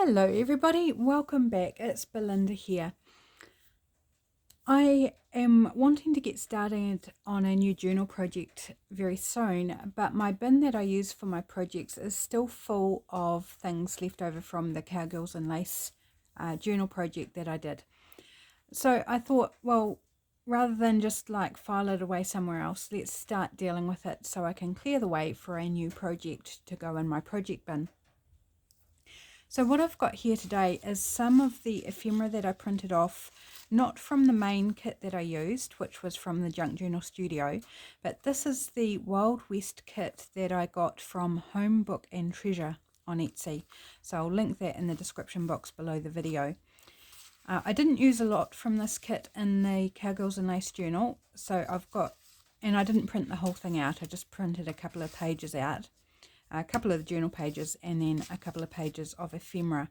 Hello everybody, welcome back. It's Belinda here. I am wanting to get started on a new journal project very soon, but my bin that I use for my projects is still full of things left over from the Cowgirls and Lace journal project that I did. So I thought, well, rather than just like file it away somewhere else, let's start dealing with it so I can clear the way for a new project to go in my project bin. So what I've got here today is some of the ephemera that I printed off, not from the main kit that I used, which was from the Junk Journal Studio, but this is the Wild West kit that I got from homebookandtreasure on Etsy. So I'll link that in the description box below the video. I didn't use a lot from this kit in the Cowgirls and Lace journal, so I've got, and I didn't print the whole thing out, I just printed a couple of pages out. A couple of the journal pages and then a couple of pages of ephemera.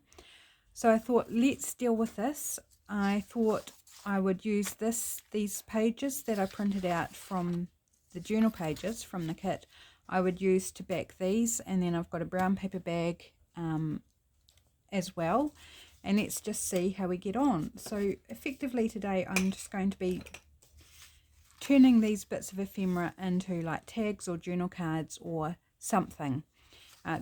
So I thought, let's deal with this. I thought I would use these pages that I printed out from the journal pages from the kit, I would use to back these, and then I've got a brown paper bag as well, and let's just see how we get on. So effectively today I'm just going to be turning these bits of ephemera into like tags or journal cards or something.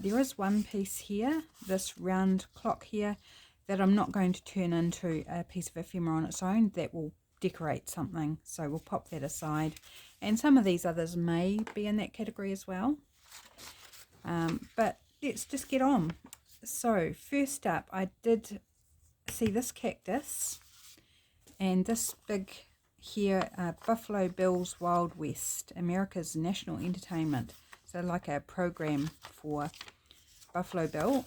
There is one piece here, this round clock here, that I'm not going to turn into a piece of ephemera on its own. That will decorate something, so we'll pop that aside. And some of these others may be in that category as well. But let's just get on. So first up, I did see this cactus and this big here, Buffalo Bill's Wild West, America's National Entertainment. So like a program for Buffalo Bill,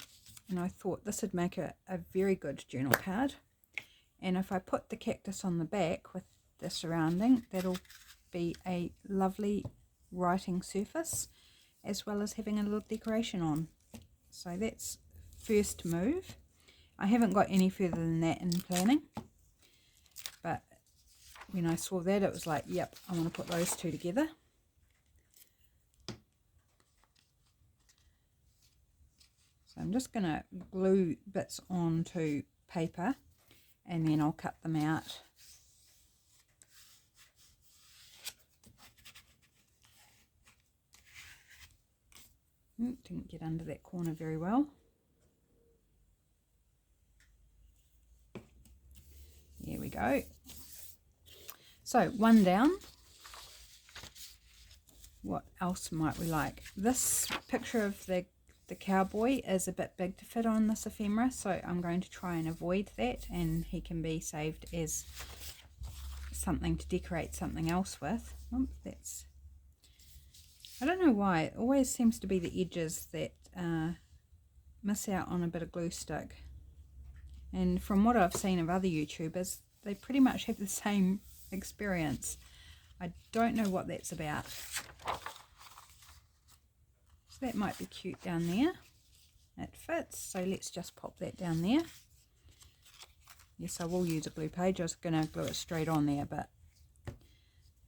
and I thought this would make a very good journal card. And if I put the cactus on the back with the surrounding, that'll be a lovely writing surface as well as having a little decoration on. So that's first move. I haven't got any further than that in planning, but when I saw that it was like, yep, I want to put those two together. So I'm just going to glue bits onto paper and then I'll cut them out. Didn't get under that corner very well. There we go. So one down. What else might we like? This picture of the cowboy is a bit big to fit on this ephemera, so I'm going to try and avoid that, and he can be saved as something to decorate something else with. Oh, that's, I don't know why, it always seems to be the edges that miss out on a bit of glue stick. And from what I've seen of other YouTubers, they pretty much have the same experience. I don't know what that's about. So that might be cute down there. It fits, so let's just pop that down there. Yes, I will use a glue page. I was going to glue it straight on there, but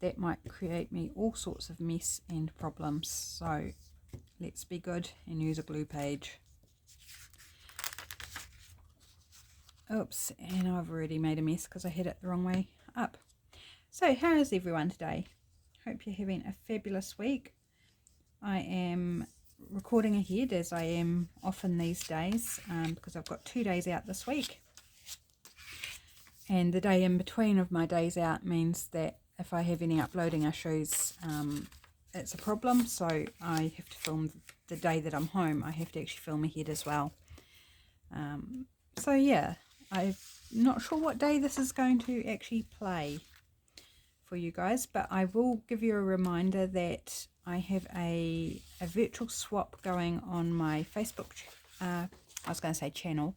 that might create me all sorts of mess and problems. So let's be good and use a glue page. Oops, and I've already made a mess because I had it the wrong way up. So how is everyone today? Hope you're having a fabulous week. I am recording ahead as I am often these days because I've got 2 days out this week, and the day in between of my days out means that if I have any uploading issues it's a problem, so I have to film the day that I'm home. I have to actually film ahead as well. So yeah, I'm not sure what day this is going to actually play for you guys, but I will give you a reminder that I have a virtual swap going on my Facebook, I was going to say channel,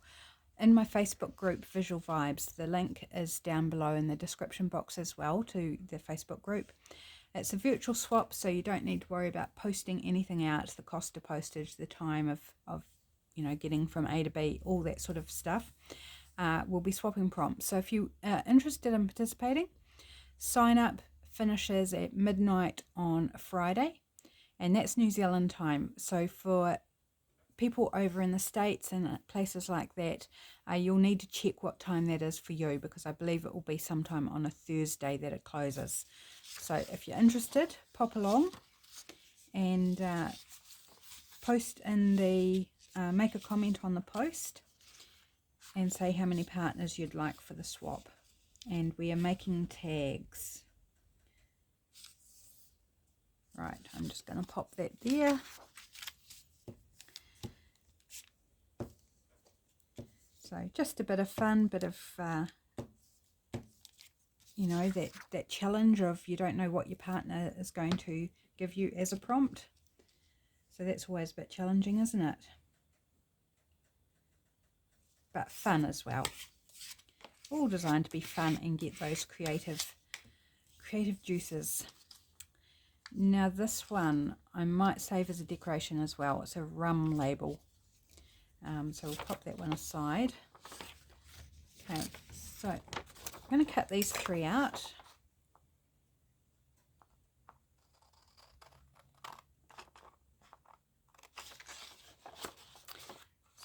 in my Facebook group Visual Vibes. The link is down below in the description box as well to the Facebook group. It's a virtual swap, so you don't need to worry about posting anything out, the cost of postage, the time of you know, getting from A to B, all that sort of stuff. We'll be swapping prompts. So if you are interested in participating, sign up. Finishes at midnight on Friday, and that's New Zealand time. So for people over in the States and places like that, you'll need to check what time that is for you, because I believe it will be sometime on a Thursday that it closes. So if you're interested, pop along and post in the, make a comment on the post and say how many partners you'd like for the swap. And we are making tags. Right, I'm just going to pop that there. So just a bit of fun, bit of, you know, that challenge of you don't know what your partner is going to give you as a prompt. So that's always a bit challenging, isn't it? But fun as well. All designed to be fun and get those creative juices. Now this one I might save as a decoration as well. It's a rum label. So we'll pop that one aside. Okay, so I'm going to cut these 3 out.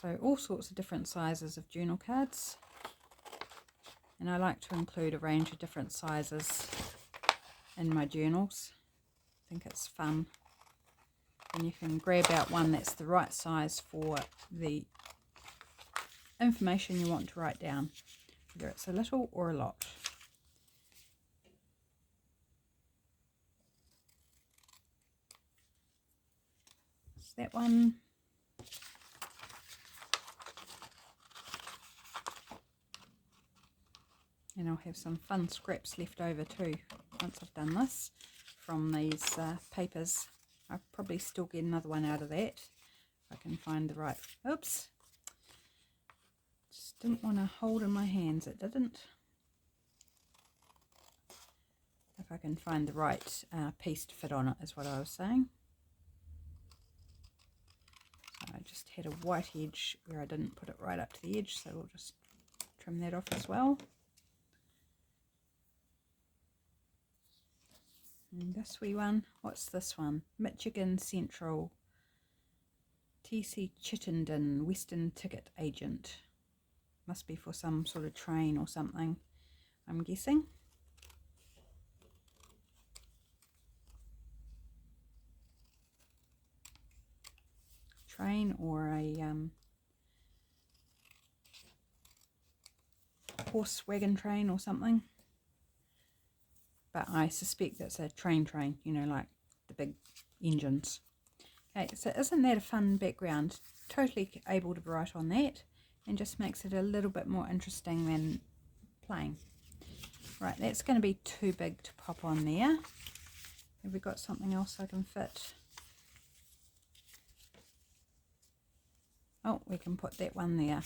So all sorts of different sizes of journal cards. And I like to include a range of different sizes in my journals. I think it's fun. And you can grab out one that's the right size for the information you want to write down, whether it's a little or a lot. So that one. And I'll have some fun scraps left over too once I've done this from these papers. I'll probably still get another one out of that if I can find the right. Oops, just didn't want to hold in my hands, it didn't. If I can find the right piece to fit on it is what I was saying. So I just had a white edge where I didn't put it right up to the edge, so we'll just trim that off as well. And this wee one, what's this one? Michigan Central, TC Chittenden, Western Ticket Agent. Must be for some sort of train or something, I'm guessing. Train or a horse wagon train or something. But I suspect that's a train, you know, like the big engines. Okay, so isn't that a fun background? Totally able to write on that, and just makes it a little bit more interesting than plain. Right, that's going to be too big to pop on there. Have we got something else I can fit? Oh, we can put that one there.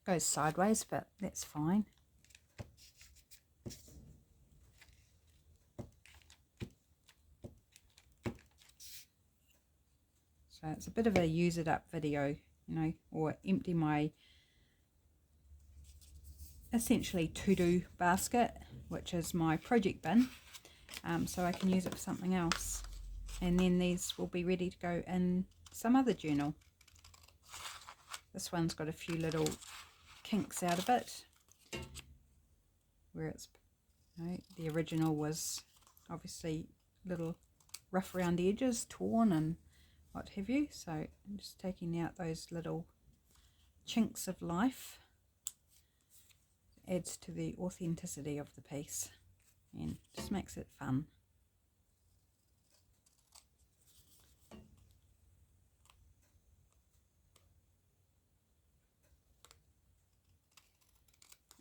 Goes sideways, but that's fine. So it's a bit of a use it up video, you know, or empty my essentially to-do basket, which is my project bin, so I can use it for something else. And then these will be ready to go in some other journal. This one's got a few little kinks out of it, where it's, you know, the original was obviously little rough around the edges, torn and what have you. So I'm just taking out those little chinks of life. It adds to the authenticity of the piece and just makes it fun.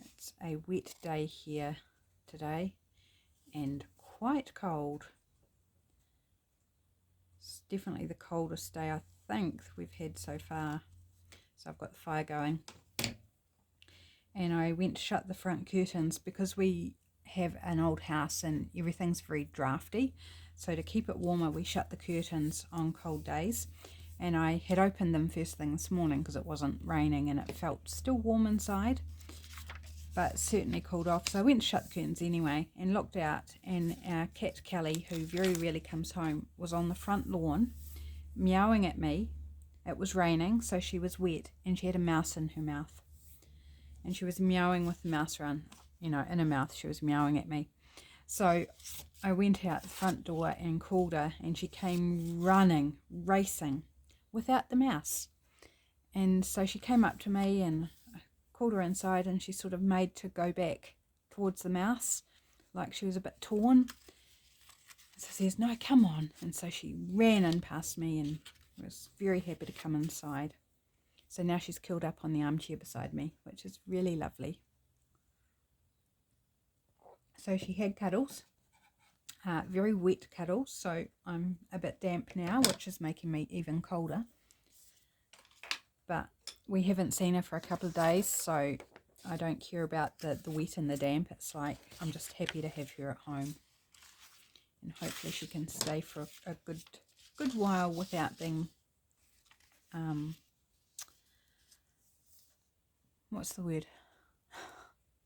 It's a wet day here today and quite cold. It's definitely the coldest day I think we've had so far. So I've got the fire going, and I went to shut the front curtains because we have an old house and everything's very drafty. So to keep it warmer, we shut the curtains on cold days. And I had opened them first thing this morning because it wasn't raining and it felt still warm inside, but certainly cooled off. So I went to shut the curtains anyway and looked out, and our cat Kelly, who very rarely comes home, was on the front lawn meowing at me. It was raining, so she was wet, and she had a mouse in her mouth. And she was meowing with the mouse around, in her mouth. She was meowing at me. So I went out the front door and called her, and she came running, racing, without the mouse. And so she came up to me, and I called her inside, and she sort of made to go back towards the mouse, like she was a bit torn. So she says, no, come on. And so she ran in past me and was very happy to come inside. So now she's curled up on the armchair beside me, which is really lovely. So she had cuddles, very wet cuddles, so I'm a bit damp now, which is making me even colder. But we haven't seen her for a couple of days, so I don't care about the wet and the damp. It's like I'm just happy to have her at home. And hopefully she can stay for a good while without being, what's the word?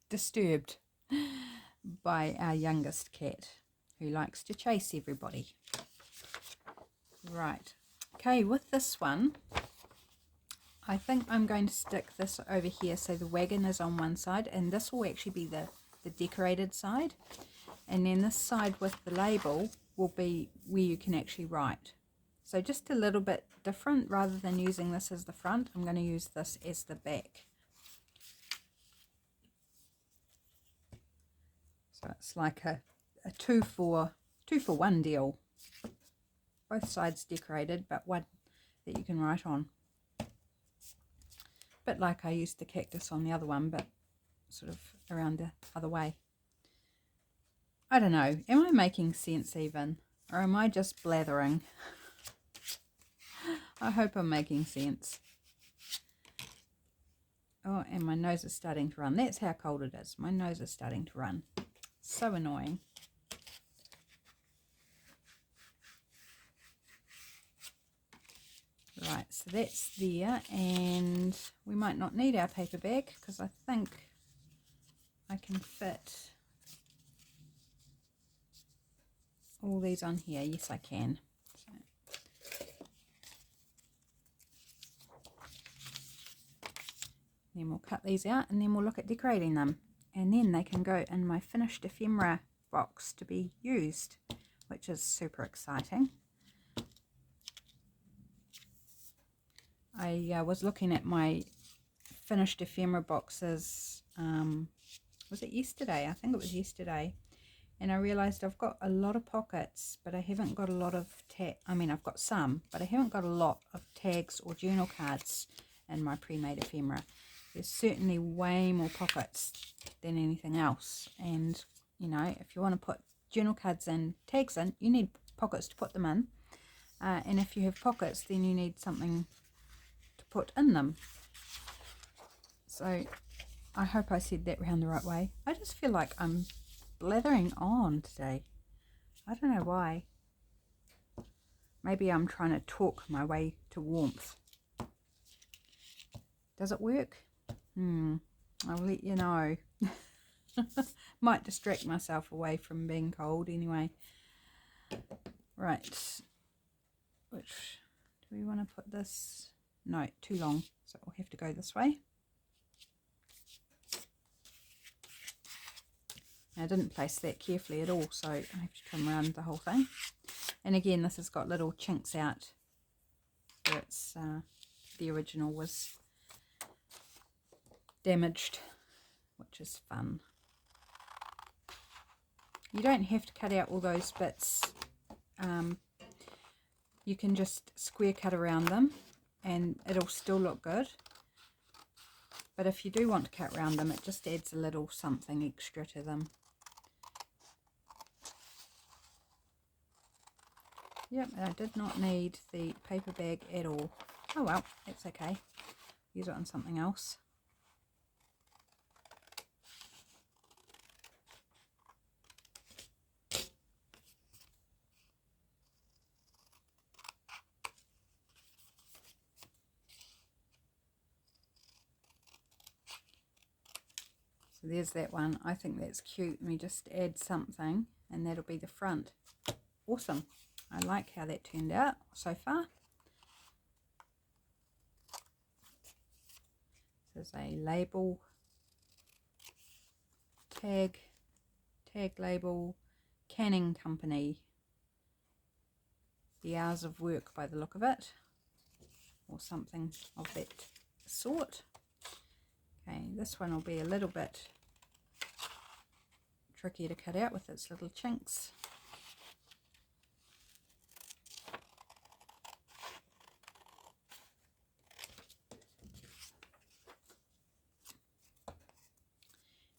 Disturbed by our youngest cat, who likes to chase everybody. Right. Okay, with this one, I think I'm going to stick this over here so the wagon is on one side, and this will actually be the decorated side. And then this side with the label will be where you can actually write. So just a little bit different. Rather than using this as the front, I'm going to use this as the back. So it's like a two for one deal. Both sides decorated, but one that you can write on. Bit like I used the cactus on the other one, but sort of around the other way. I don't know, am I making sense even? Or am I just blathering? I hope I'm making sense. Oh, and my nose is starting to run. That's how cold it is. My nose is starting to run. So annoying. Right, so that's there, and we might not need our paper bag because I think I can fit all these on here. Yes, I can. Then we'll cut these out, and then we'll look at decorating them, and then they can go in my finished ephemera box to be used, which is super exciting. I was looking at my finished ephemera boxes, was it yesterday? I think it was yesterday. And I realized I've got a lot of pockets, but I haven't got a lot of I've got some, but I haven't got a lot of tags or journal cards in my pre-made ephemera. There's certainly way more pockets than anything else. And, you know, if you want to put journal cards and tags in, you need pockets to put them in. And if you have pockets, then you need something to put in them. So I hope I said that round the right way. I just feel like I'm blathering on today. I don't know why. Maybe I'm trying to talk my way to warmth. Does it work? I'll let you know. Might distract myself away from being cold anyway. Right. Which, do we want to put this? No, too long. So we'll have to go this way. I didn't place that carefully at all, so I have to come around the whole thing. And again, this has got little chinks out where it's the original was damaged, which is fun. You don't have to cut out all those bits. You can just square cut around them and it'll still look good. But if you do want to cut around them, it just adds a little something extra to them. Yep, I did not need the paper bag at all. Oh well, that's okay. Use it on something else. So there's that one. I think that's cute. Let me just add something and that'll be the front. Awesome. I like how that turned out so far. This is a label, tag label, canning company, the hours of work by the look of it, or something of that sort. Okay, this one will be a little bit tricky to cut out with its little chinks.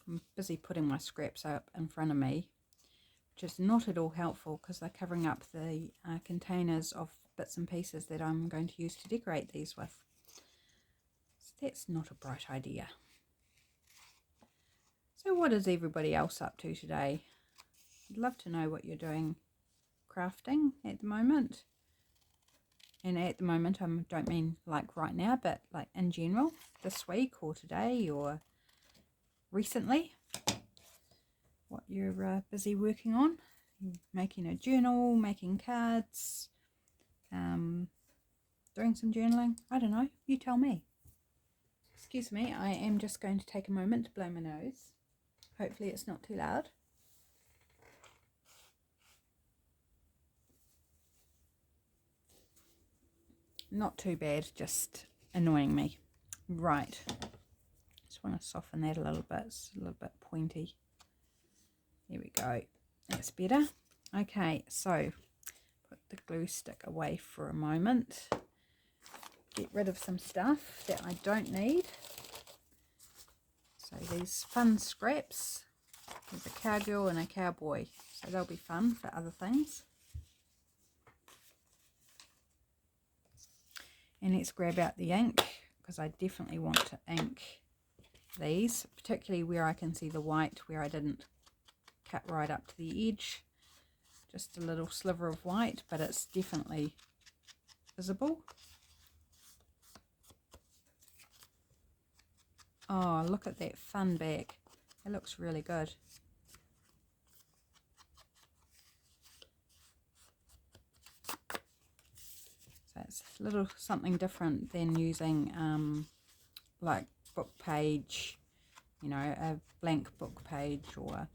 I'm busy putting my scraps up in front of me, which is not at all helpful because they're covering up the containers of bits and pieces that I'm going to use to decorate these with. So that's not a bright idea. So what is everybody else up to today? I'd love to know what you're doing crafting at the moment. And at the moment, I don't mean like right now, but like in general, this week or today or recently, what you're busy working on. You're making a journal, making cards, doing some journaling. I don't know, you tell me. Excuse me, I am just going to take a moment to blow my nose. Hopefully it's not too loud. Not too bad, just annoying me. Right. Just want to soften that a little bit. It's a little bit pointy. There we go. That's better. Okay, so put the glue stick away for a moment. Get rid of some stuff that I don't need. So these fun scraps. There's a cowgirl and a cowboy. So they'll be fun for other things. And let's grab out the ink, because I definitely want to ink these, particularly where I can see the white, where I didn't cut right up to the edge. Just a little sliver of white, but it's definitely visible. Oh, look at that fun back. It looks really good. So it's a little something different than using like book page, you know, a blank book page or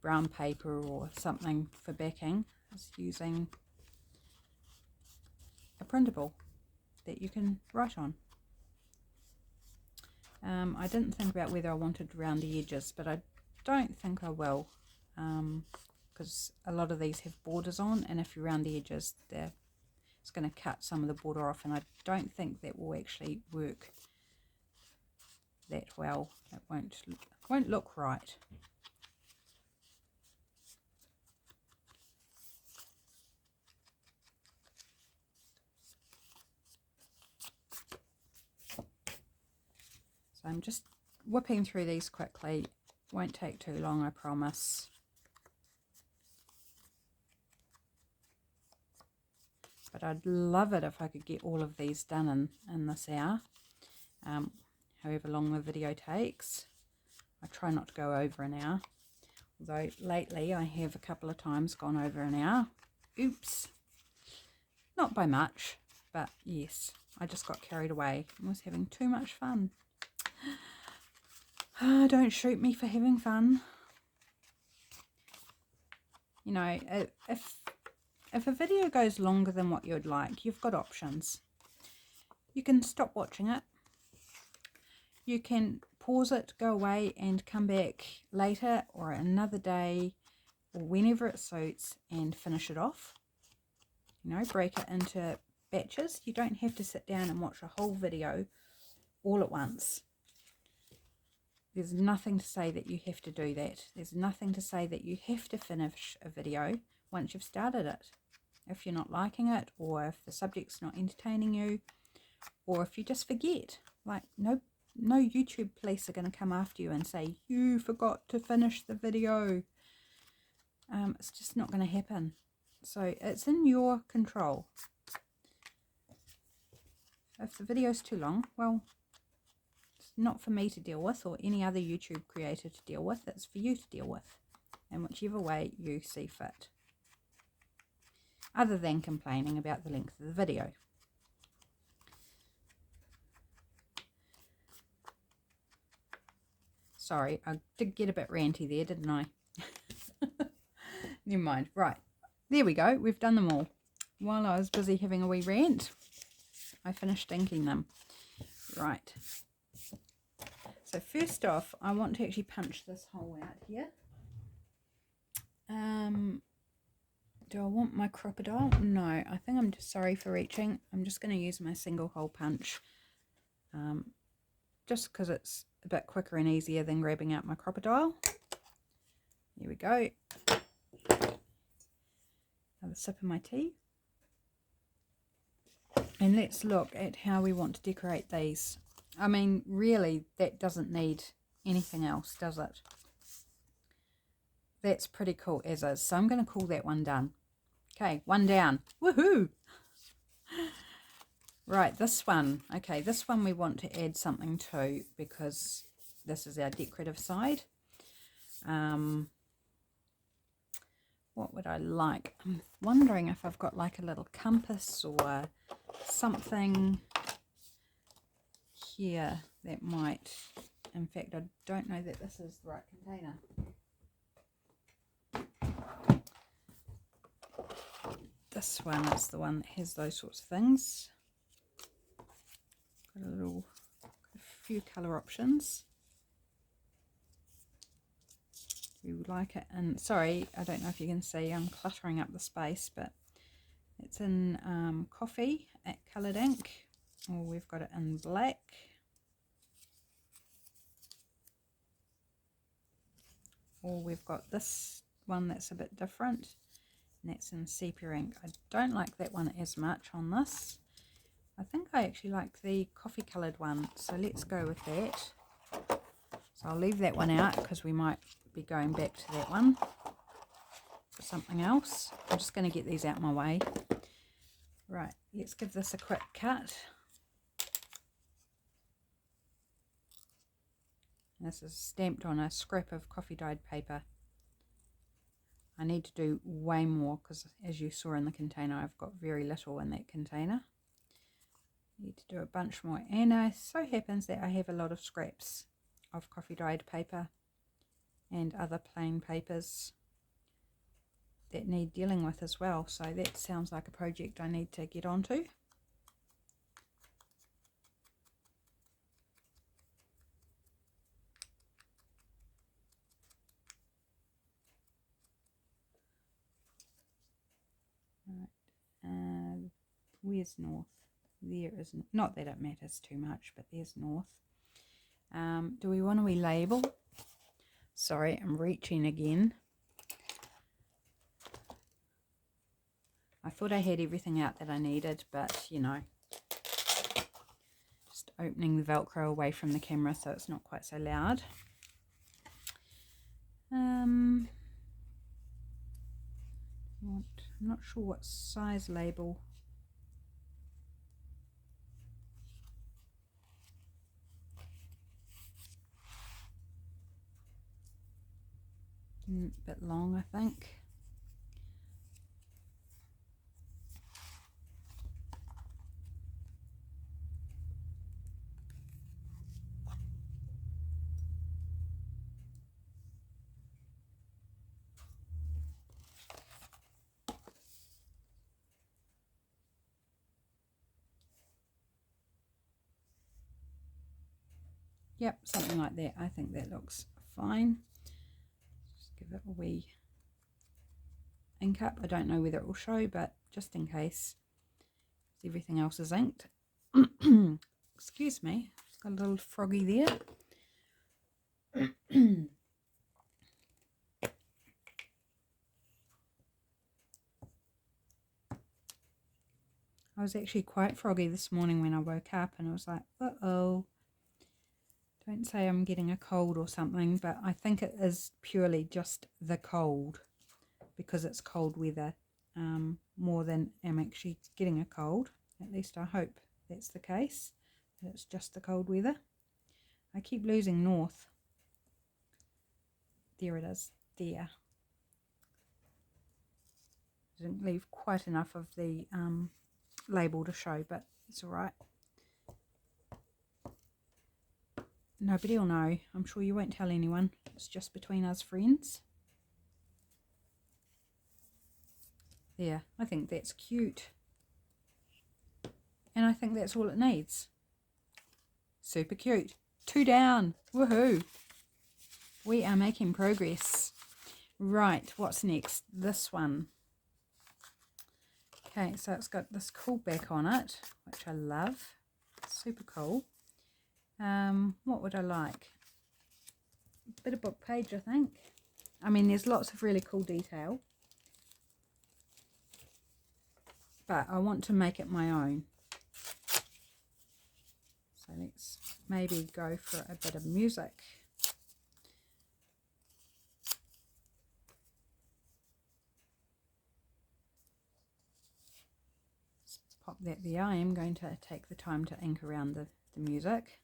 brown paper or something for backing. It's using a printable that you can write on. I didn't think about whether I wanted around the edges, but I don't think I will, because a lot of these have borders on, and if you're around the edges, it's going to cut some of the border off, and I don't think that will actually work that well. It won't look right. So I'm just whipping through these quickly. Won't take too long, I promise. But I'd love it if I could get all of these done in this hour, however long the video takes. I try not to go over an hour, although lately I have a couple of times gone over an hour. Oops, not by much, but yes, I just got carried away and was having too much fun. Don't shoot me for having fun. You know, if a video goes longer than what you'd like, you've got options. You can stop watching it. You can pause it, go away and come back later or another day or whenever it suits and finish it off. You know, break it into batches. You don't have to sit down and watch a whole video all at once. There's nothing to say that you have to do that. There's nothing to say that you have to finish a video once you've started it. If you're not liking it, or if the subject's not entertaining you, or if you just forget. Like, no YouTube police are going to come after you and say, you forgot to finish the video. It's just not going to happen. So it's in your control. If the video's too long, well, it's not for me to deal with or any other YouTube creator to deal with. It's for you to deal with, in whichever way you see fit, other than complaining about the length of the video. Sorry, I did get a bit ranty there, didn't I? Never mind. Right, there we go. We've done them all. While I was busy having a wee rant, I finished inking them. Right. So first off, I want to actually punch this hole out here. Do I want my crocodile? No, I think I'm just sorry for reaching. I'm just going to use my single hole punch. Just because it's a bit quicker and easier than grabbing out my crocodile. Here we go. Have a sip of my tea. And let's look at how we want to decorate these. I mean, really, that doesn't need anything else, does it? That's pretty cool as is. So I'm going to call that one done. Okay, one down. Woohoo! Right, this one. Okay, this one we want to add something to because this is our decorative side. What would I like? I'm wondering if I've got like a little compass or something here that might, in fact, I don't know that this is the right container. This one is the one that has those sorts of things. Got a few colour options. We would like it, and sorry, I don't know if you can see, I'm cluttering up the space, but it's in coffee at coloured ink, or we've got it in black. Or we've got this one that's a bit different, and that's in sepia ink. I don't like that one as much on this. I think I actually like the coffee coloured one, so let's go with that. So I'll leave that one out because we might be going back to that one for something else. I'm just going to get these out my way. Right, let's give this a quick cut. This is stamped on a scrap of coffee dyed paper. I need to do way more because, as you saw in the container, I've got very little in that container. Need to do a bunch more, and it so happens that I have a lot of scraps of coffee dyed paper and other plain papers that need dealing with as well, so that sounds like a project I need to get onto. Right, where's north? There is, not that it matters too much, but there's north. Do we want to label? Sorry, I'm reaching again. I thought I had everything out that I needed, but you know, just opening the Velcro away from the camera so it's not quite so loud. I'm not sure what size label. A bit long, I think. Yep, something like that. I think that looks fine. Just give it a wee ink up. I don't know whether it will show, but just in case everything else is inked. Excuse me, it's got a little froggy there. I was actually quite froggy this morning when I woke up, and I was like, uh-oh. Don't say I'm getting a cold or something, but I think it is purely just the cold, because it's cold weather, more than I'm actually getting a cold. At least I hope that's the case, that it's just the cold weather. I keep losing north. There it is, there. I didn't leave quite enough of the label to show, but it's all right. nobody will know. I'm sure you won't tell anyone. It's just between us friends. There, I think that's cute. And I think that's all it needs. Super cute. 2 down. Woohoo. We are making progress. Right, what's next? This one. Okay, so it's got this cool back on it, which I love. Super cool. What would I like? A bit of book page, I think. I mean, there's lots of really cool detail. But I want to make it my own. So let's maybe go for a bit of music. Let's pop that there. I am going to take the time to ink around the music.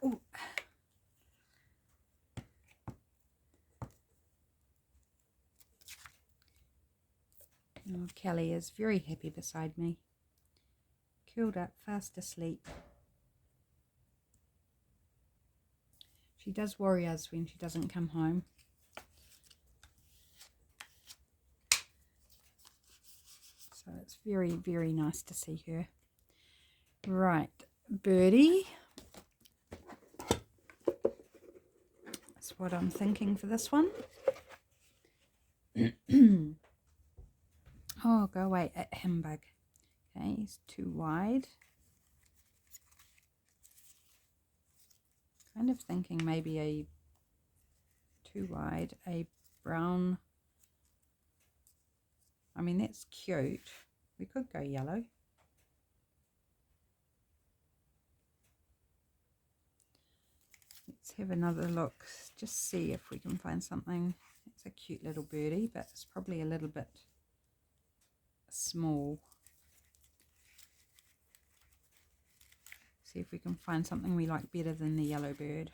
Ooh. Oh, Kelly is very happy beside me. Curled up, fast asleep. She does worry us when she doesn't come home. So it's very, very nice to see her. Right, Birdie. That's what I'm thinking for this one. Oh, go away, humbug. Okay, he's too wide. Kind of thinking maybe a too wide, a brown. I mean, that's cute. We could go yellow. Let's have another look, just see if we can find something. It's a cute little birdie, but it's probably a little bit small. See if we can find something we like better than the yellow bird.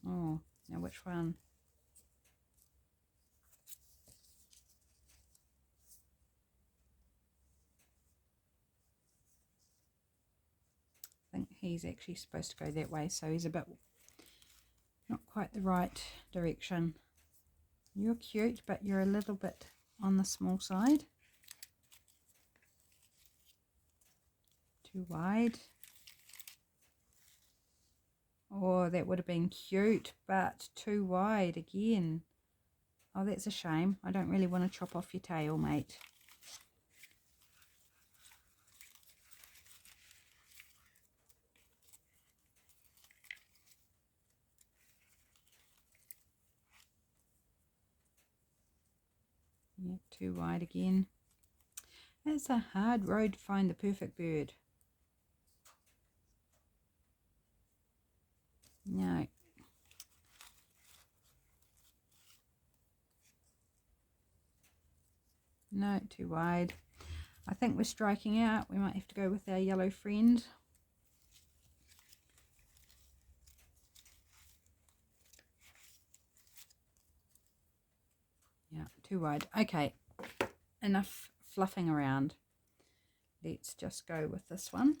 Oh, now which one? I think he's actually supposed to go that way, so he's a bit not quite the right direction. You're cute, but you're a little bit on the small side. Too wide. Oh, that would have been cute, but too wide again. Oh, that's a shame. I don't really want to chop off your tail, mate. Yeah, too wide again. It's a hard road to find the perfect bird. No. No, too wide. I think we're striking out. We might have to go with our yellow friend. Yeah, too wide. Okay, enough fluffing around. Let's just go with this one.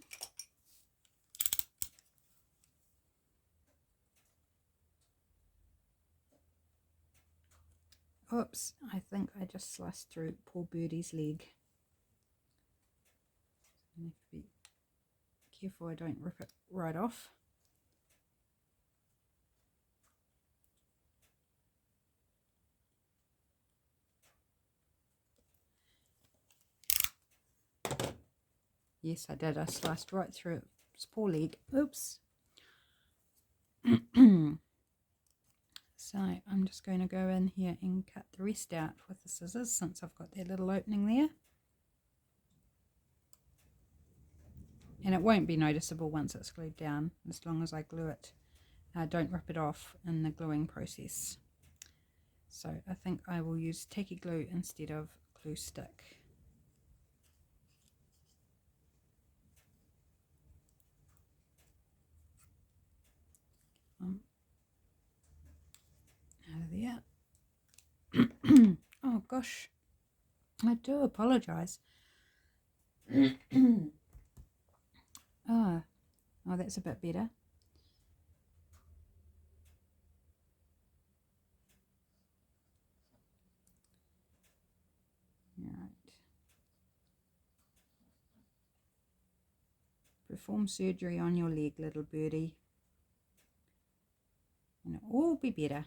Oops, I think I just sliced through poor Birdie's leg. I have to be careful I don't rip it right off. Yes, I did. I sliced right through its poor leg. Oops. So I'm just going to go in here and cut the rest out with the scissors since I've got that little opening there. And it won't be noticeable once it's glued down, as long as I glue it. Don't rip it off in the gluing process. So I think I will use tacky glue instead of glue stick. gosh, I do apologise. Oh, that's a bit better. Right. Perform surgery on your leg, little birdie, and it'll all be better.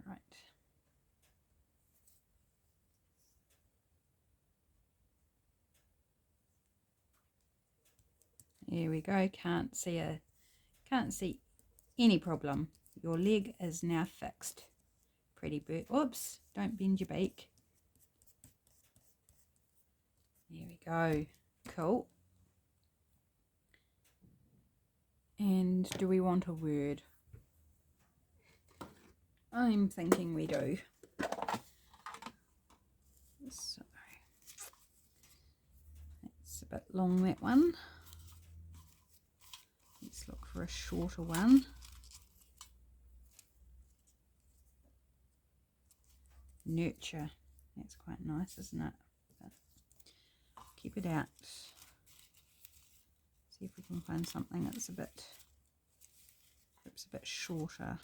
Right. There we go. Can't see any problem. Your leg is now fixed. Pretty bird. Oops, don't bend your beak. There we go. Cool. And do we want a word? I'm thinking we do. So that's a bit long, that one. Let's look for a shorter one. Nurture. That's quite nice, isn't it? But keep it out. See if we can find something that's a bit shorter.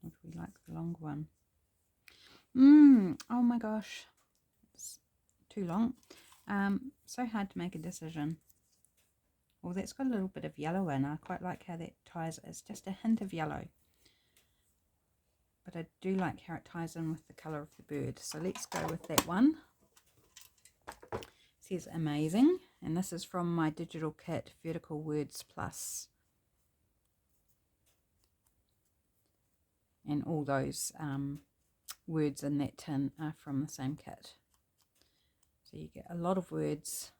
Or do we like the long one? Oh my gosh, it's too long. So hard to make a decision. Well, that's got a little bit of yellow in. I quite like how that ties. It's just a hint of yellow, but I do like how it ties in with the colour of the bird. So let's go with that one. It says amazing, and this is from my digital kit, Vertical Words Plus. And all those words in that tin are from the same kit. So you get a lot of words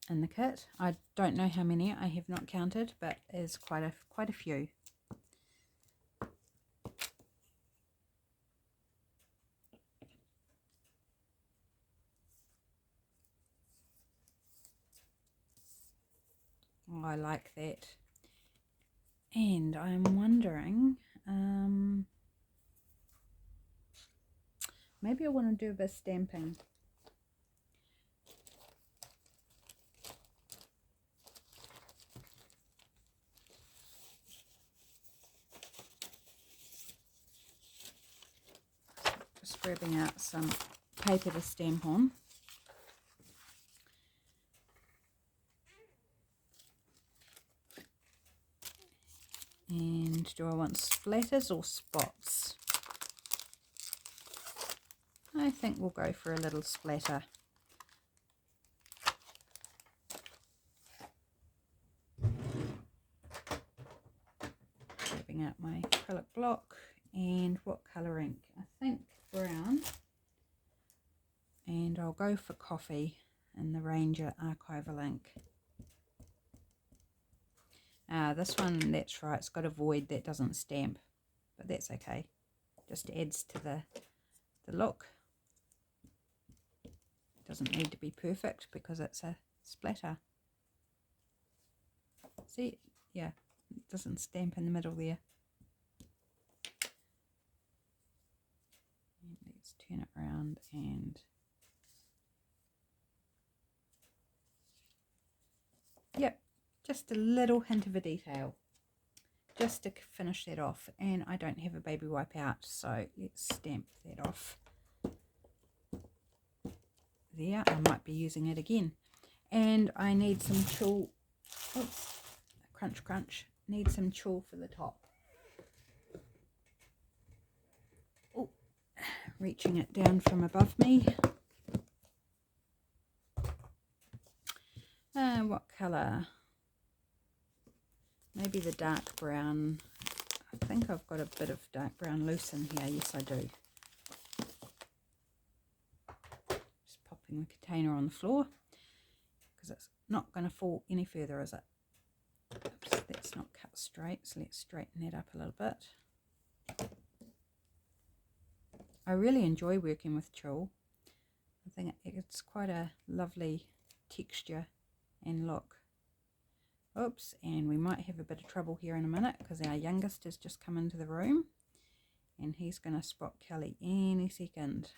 in the kit. I don't know how many, I have not counted, but there's quite a few. Oh, I like that. And I'm wondering, maybe I want to do a bit of stamping. Just grabbing out some paper to stamp on. And do I want splatters or spots? I think we'll go for a little splatter. Grabbing out my acrylic block, and what colour ink? I think brown. And I'll go for coffee in the Ranger archival ink. This one, that's right, it's got a void that doesn't stamp, but that's okay. Just adds to the look. It doesn't need to be perfect because it's a splatter. See, yeah, it doesn't stamp in the middle there. And let's turn it around and yep, just a little hint of a detail just to finish that off. And I don't have a baby wipe out, so let's stamp that off there. I might be using it again. And I need some tulle. Oops, crunch crunch. Need some tulle for the top. Oh, reaching it down from above me. What colour? Maybe the dark brown. I think I've got a bit of dark brown loose in here. Yes, I do. dumping the container on the floor because it's not going to fall any further, is it? Oops, that's not cut straight, so let's straighten that up a little bit. I really enjoy working with tulle. I think it's quite a lovely texture and look. Oops, and we might have a bit of trouble here in a minute because our youngest has just come into the room and he's going to spot Kelly any second.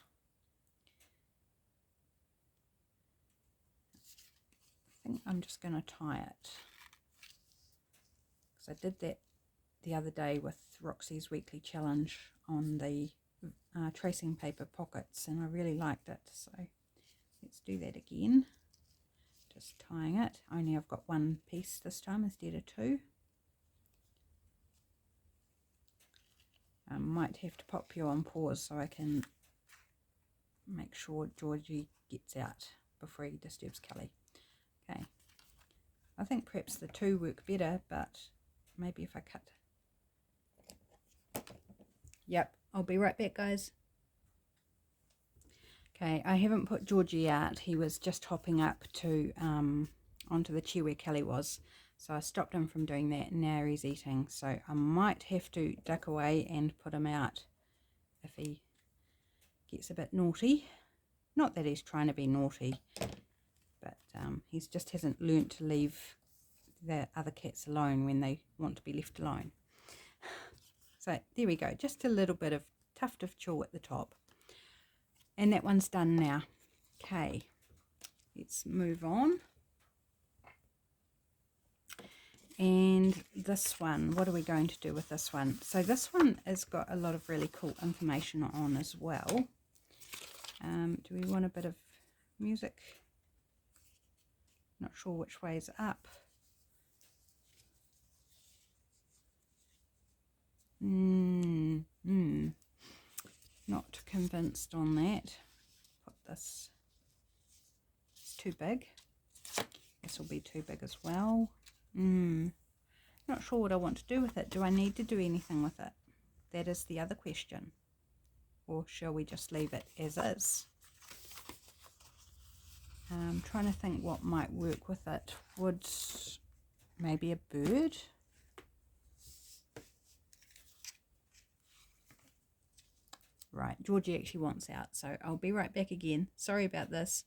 I think I'm just going to tie it because I did that the other day with Roxy's weekly challenge on the tracing paper pockets, and I really liked it, so let's do that again. Just tying it, only I've got one piece this time instead of two. I might have to pop you on pause so I can make sure Georgie gets out before he disturbs Kelly. Okay, I think perhaps the two work better, but maybe if I cut. Yep, I'll be right back, guys. Okay, I haven't put Georgie out. He was just hopping up to onto the chair where Kelly was, so I stopped him from doing that. Now he's eating, so I might have to duck away and put him out if he gets a bit naughty. Not that he's trying to be naughty, but he just hasn't learnt to leave the other cats alone when they want to be left alone. So there we go, just a little bit of tuft of tulle at the top. And that one's done now. Okay, let's move on. And this one, what are we going to do with this one? So this one has got a lot of really cool information on as well. Do we want a bit of music? Not sure which way is up. Not convinced on that. Put this. It's too big. This will be too big as well. Not sure what I want to do with it. Do I need to do anything with it? That is the other question. Or shall we just leave it as is? I'm trying to think what might work with it. Would maybe a bird? Right, Georgie actually wants out, so I'll be right back again. Sorry about this.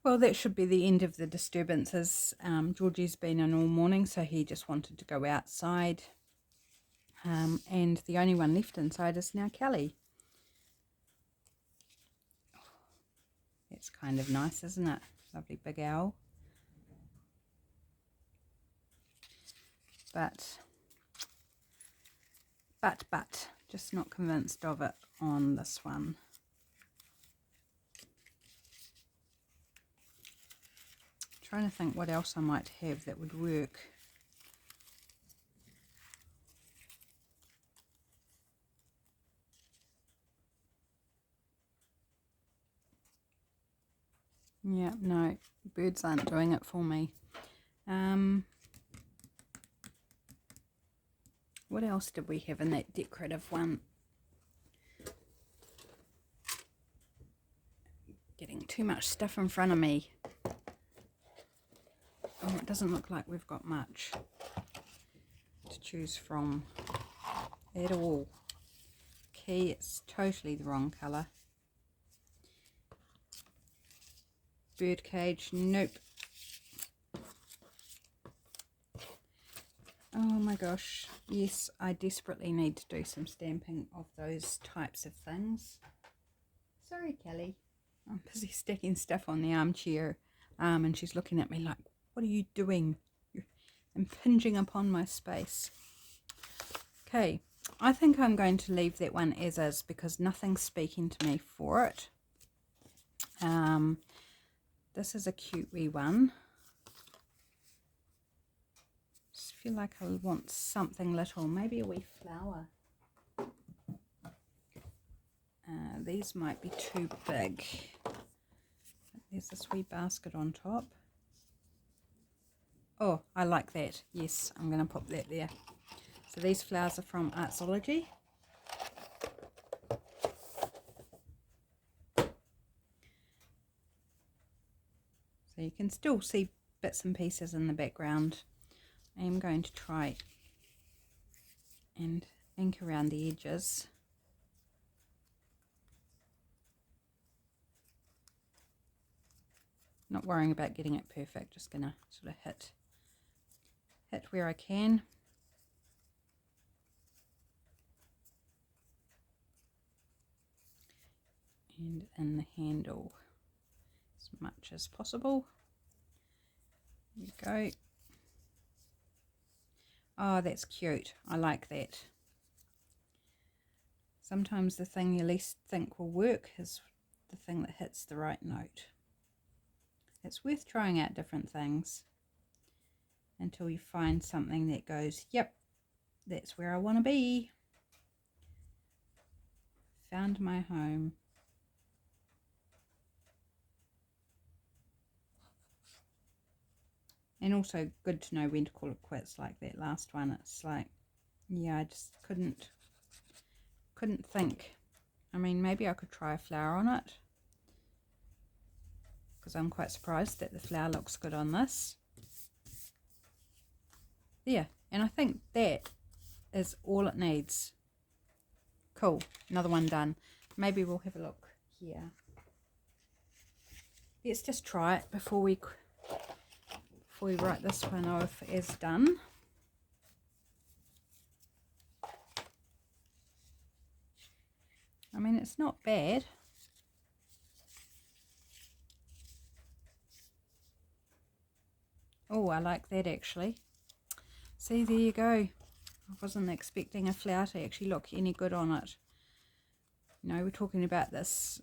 Well, that should be the end of the disturbances. Georgie's been in all morning, so he just wanted to go outside. And the only one left inside is now Kelly. That's kind of nice, isn't it? Lovely big owl. But, just not convinced of it on this one. Trying to think what else I might have that would work. Yeah, no, birds aren't doing it for me. What else did we have in that decorative one? Getting too much stuff in front of me. Oh, it doesn't look like we've got much to choose from at all. Okay, it's totally the wrong colour. Bird cage, nope. Oh my gosh, yes, I desperately need to do some stamping of those types of things. Sorry, Kelly. I'm busy sticking stuff on the armchair, and she's looking at me like, what are you doing? You're impinging upon my space. Okay, I think I'm going to leave that one as is because nothing's speaking to me for it. This is a cute wee one. Just feel like I want something little, maybe a wee flower. These might be too big. There's this wee basket on top. Oh, I like that. Yes, I'm going to put that there. So these flowers are from Artsology. So you can still see bits and pieces in the background. I am going to try and ink around the edges. Not worrying about getting it perfect, just gonna sort of hit where I can. And in the handle as much as possible. There you go. Oh, that's cute. I like that. Sometimes the thing you least think will work is the thing that hits the right note. It's worth trying out different things until you find something that goes, yep, that's where I want to be. Found my home. And also good to know when to call it quits, like that last one. It's like, yeah, I just couldn't think. I mean, maybe I could try a flower on it, because I'm quite surprised that the flower looks good on this. There, and I think that is all it needs. Cool, another one done. Maybe we'll have a look here. Let's just try it before we write this one off as done. I mean, it's not bad. Oh, I like that actually. See, there you go. I wasn't expecting a flower to actually look any good on it. You know, we're talking about this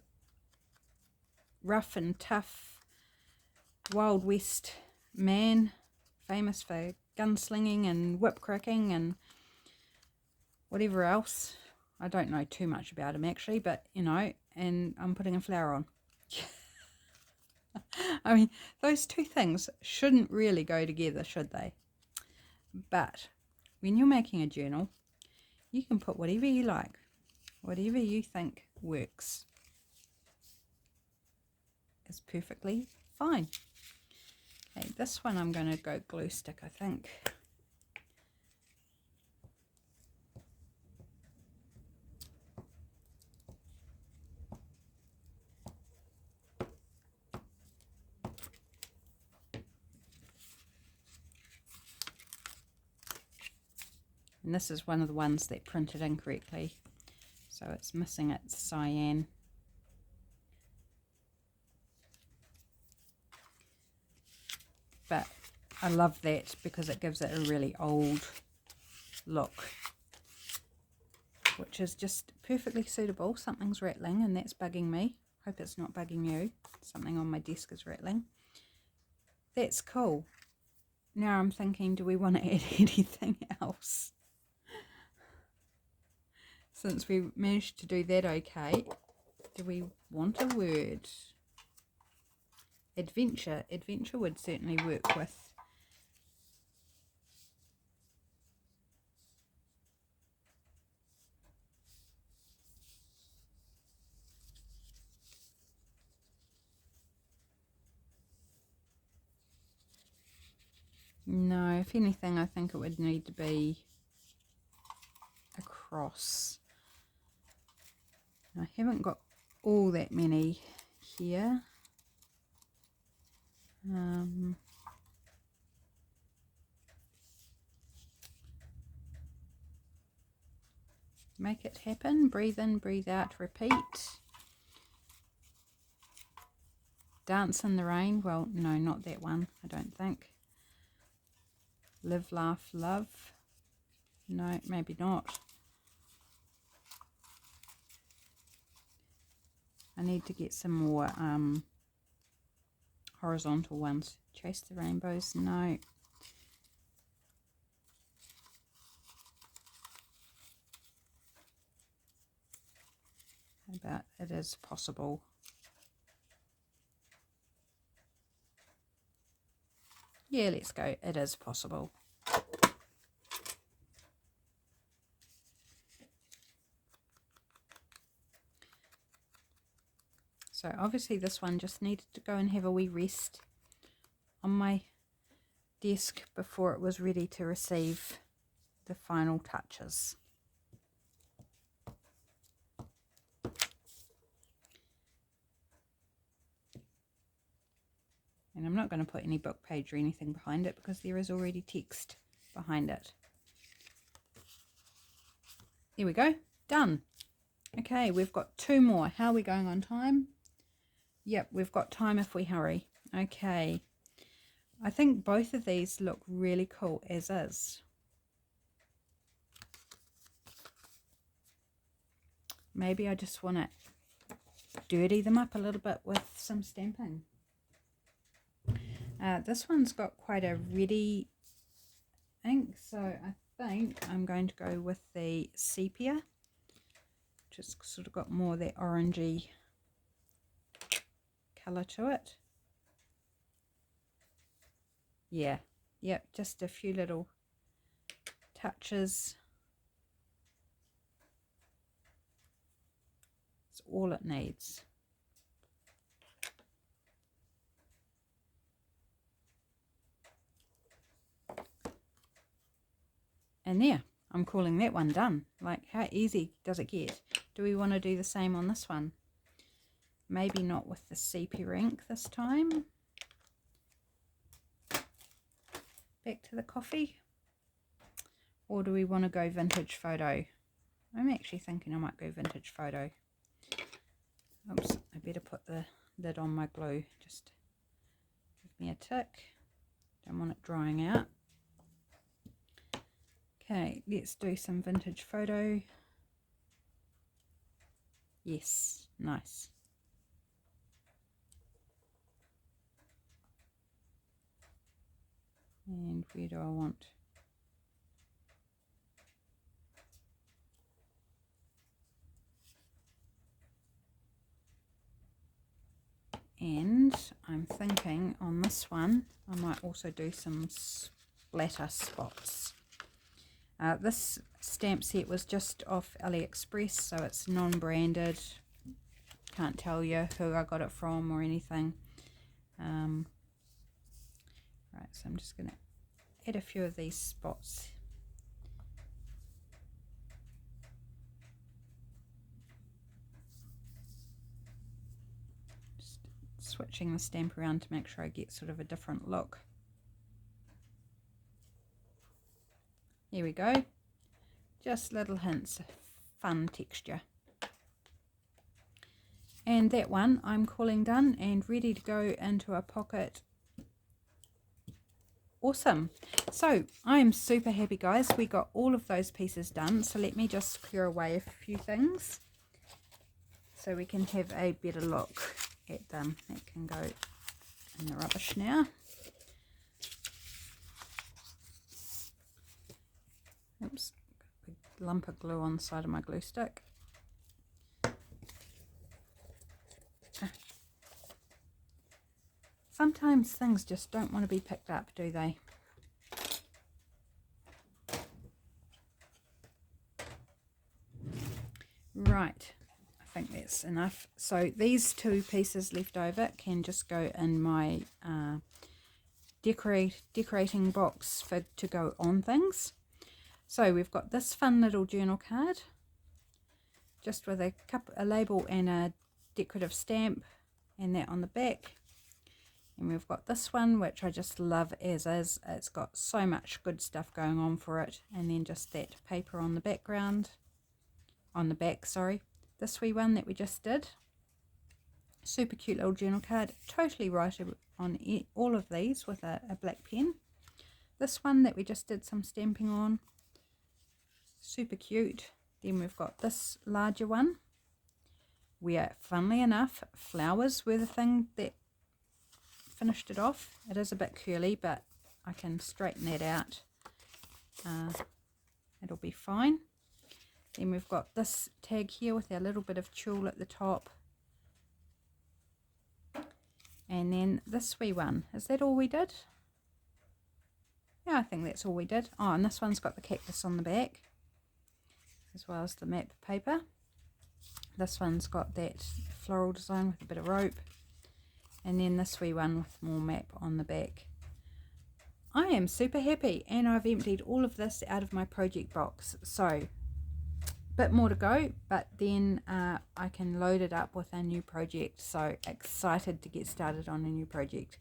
rough and tough Wild West man, famous for gunslinging and whip cracking and whatever else. I don't know too much about him actually, but you know, and I'm putting a flower on. I mean, those two things shouldn't really go together, should they? But when you're making a journal, you can put whatever you like, whatever you think works is perfectly fine. Okay, this one I'm going to go glue stick, I think. And this is one of the ones that printed incorrectly, so it's missing its cyan. But I love that because it gives it a really old look, which is just perfectly suitable. Something's rattling and that's bugging me. Hope it's not bugging you. Something on my desk is rattling. That's cool. Now I'm thinking, do we want to add anything else? Since we managed to do that okay, do we want a word? Adventure. Adventure would certainly work with. No, if anything, I think it would need to be a cross. I haven't got all that many here. Make it happen. Breathe in, breathe out, repeat. Dance in the rain. Well, no, not that one, I don't think. Live, laugh, love. No, maybe not. I need to get some more horizontal ones. Chase the rainbows. No. How about it is possible? Yeah, let's go. It is possible. So obviously this one just needed to go and have a wee rest on my desk before it was ready to receive the final touches. And I'm not going to put any book page or anything behind it because there is already text behind it. There we go, done. Okay, we've got 2 more. How are we going on time? Yep, we've got time if we hurry. Okay, I think both of these look really cool as is. Maybe I just want to dirty them up a little bit with some stamping. This one's got quite a reddy ink, so I think I'm going to go with the sepia. Just sort of got more of that orangey colour to it. Yeah, yep, just a few little touches. It's all it needs. And there, I'm calling that one done. Like, how easy does it get? Do we want to do the same on this one? Maybe not with the sepia ink this time. Back to the coffee. Or do we want to go vintage photo? I'm actually thinking I might go vintage photo. Oops, I better put the lid on my glue. Just give me a tick. Don't want it drying out. Okay, let's do some vintage photo. Yes, nice. And where do I want? And I'm thinking on this one, I might also do some splatter spots. This stamp set was just off AliExpress, so it's non-branded. Can't tell you who I got it from or anything. Right, so I'm just going to add a few of these spots. Just switching the stamp around to make sure I get sort of a different look. Here we go. Just little hints of fun texture. And that one I'm calling done and ready to go into a pocket. Awesome. So I'm super happy, guys. We got all of those pieces done. So let me just clear away a few things so we can have a better look at them. That can go in the rubbish now. Oops, got a big lump of glue on the side of my glue stick. Sometimes things just don't want to be picked up, do they? Right, I think that's enough. So these 2 pieces left over can just go in my decorating box to go on things. So we've got this fun little journal card, just with a label and a decorative stamp, and that on the back. And we've got this one, which I just love as is. It's got so much good stuff going on for it. And then just that paper on the background, on the back, sorry. This wee one that we just did. Super cute little journal card. Totally write on all of these with a black pen. This one that we just did some stamping on. Super cute. Then we've got this larger one where, funnily enough, flowers were the thing that finished it off. It is a bit curly, but I can straighten that out. It'll be fine. Then we've got this tag here with our little bit of tulle at the top. And then this wee one. Is that all we did? Yeah, I think that's all we did. Oh, and this one's got the cactus on the back, as well as the map paper. This one's got that floral design with a bit of rope. And then this wee one with more map on the back. I am super happy, and I've emptied all of this out of my project box. So bit more to go, but then I can load it up with a new project. So excited to get started on a new project.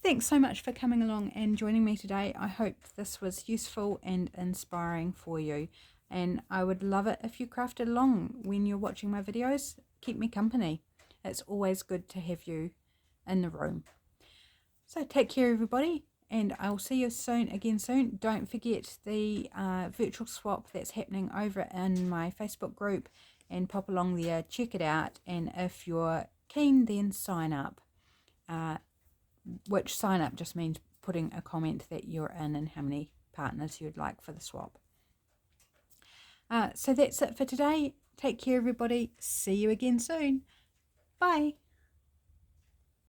Thanks so much for coming along and joining me today. I hope this was useful and inspiring for you, and I would love it if you crafted along when you're watching my videos. Keep me company. It's always good to have you in the room. So take care, everybody, and I'll see you again soon. Don't forget the virtual swap that's happening over in my Facebook group, and pop along there, check it out, and if you're keen, then sign up. Which sign up just means putting a comment that you're in and how many partners you'd like for the swap. So that's it for today. Take care, everybody. See you again soon. Bye.